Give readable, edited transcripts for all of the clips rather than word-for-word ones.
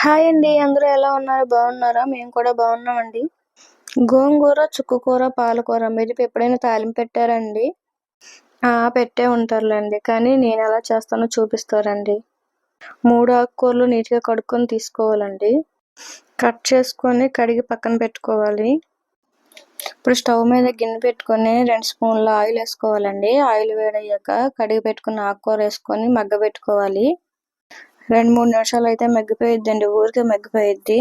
Hi అండి. అందరూ ఎలా ఉన్నారు? బాగున్నారా? మేము కూడా బాగున్నామండి. గోంగూర, చుక్కకూర, పాలకూర మీరు ఎప్పుడైనా తాలింపు పెట్టారండి? పెట్టే ఉంటారులేండి. కానీ నేనెలా చేస్తానో చూపిస్తారండి. 3 ఆకుకూరలు నీట్‌గా కడుక్కొని తీసుకోవాలండి. కట్ చేసుకొని కడిగి పక్కన పెట్టుకోవాలి. ఇప్పుడు స్టవ్ మీద గిన్నె పెట్టుకొని 2 స్పూన్ల ఆయిల్ వేసుకోవాలండి. ఆయిల్ వేడయ్యాక కడిగి పెట్టుకున్న ఆకుకూర వేసుకొని మగ్గబెట్టుకోవాలి. 2, 3 నిమిషాలైతే మగ్గిపోయిద్దండి. ఊరికే మగ్గిపోయిద్ది.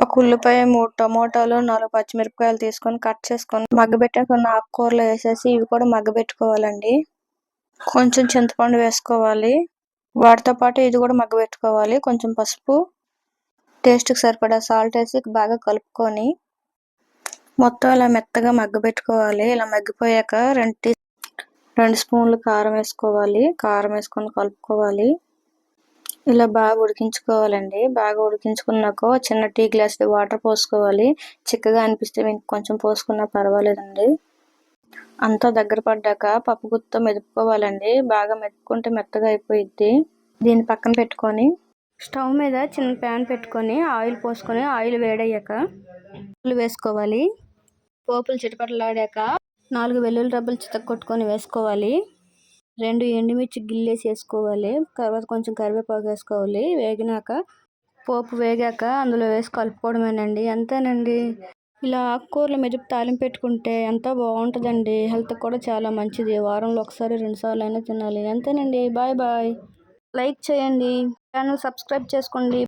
ఒక ఉల్లిపాయ, 3 టమోటాలు, 4 పచ్చిమిరపకాయలు తీసుకొని కట్ చేసుకొని మగ్గబెట్టుకున్న ఆకుకూరలో వేసేసి ఇవి కూడా మగ్గబెట్టుకోవాలండి. కొంచెం చింతపండు వేసుకోవాలి. వాటితో పాటు ఇది కూడా మగ్గబెట్టుకోవాలి. కొంచెం పసుపు, టేస్ట్‌కి సరిపడా సాల్ట్ వేసి బాగా కలుపుకొని మొత్తం ఇలా మెత్తగా మగ్గబెట్టుకోవాలి. ఇలా మగ్గిపోయాక 2 స్పూన్లు కారం వేసుకోవాలి. కారం వేసుకొని కలుపుకోవాలి. ఇలా బాగా ఉడికించుకోవాలండి. బాగా ఉడికించుకున్నాక చిన్న టీ గ్లాస్ వాటర్ పోసుకోవాలి. చిక్కగా అనిపిస్తే ఇంకొంచెం పోసుకున్నా పర్వాలేదండి. అంతా దగ్గర పడ్డాక పప్పు గుత్తితో మెదుపుకోవాలండి. బాగా మెదుపుకుంటే మెత్తగా అయిపోయిద్ది. దీన్ని పక్కన పెట్టుకొని స్టవ్ మీద చిన్న ప్యాన్ పెట్టుకొని ఆయిల్ పోసుకొని ఆయిల్ వేడయ్యాక పోపులు వేసుకోవాలి. పోపులు చిటపటలాడాక 4 వెల్లుల్లి రెబ్బలు చితక్కొట్టుకొని వేసుకోవాలి. 2 ఎండుమిర్చి గిల్లేసి వేసుకోవాలి. తర్వాత కొంచెం కరివేపాకు వేసుకోవాలి. పోపు వేగాక అందులో వేసి కలుపుకోవడమేనండి. అంతేనండి. ఇలా ఆకుకూరలు మెదుపు తాలింపు పెట్టుకుంటే ఎంతో బాగుంటుందండి. హెల్త్కి కూడా చాలా మంచిది. వారంలో 1 2 సార్లు అయినా తినాలి. అంతేనండి. బాయ్. లైక్ చేయండి. ఛానల్ సబ్స్క్రైబ్ చేసుకోండి.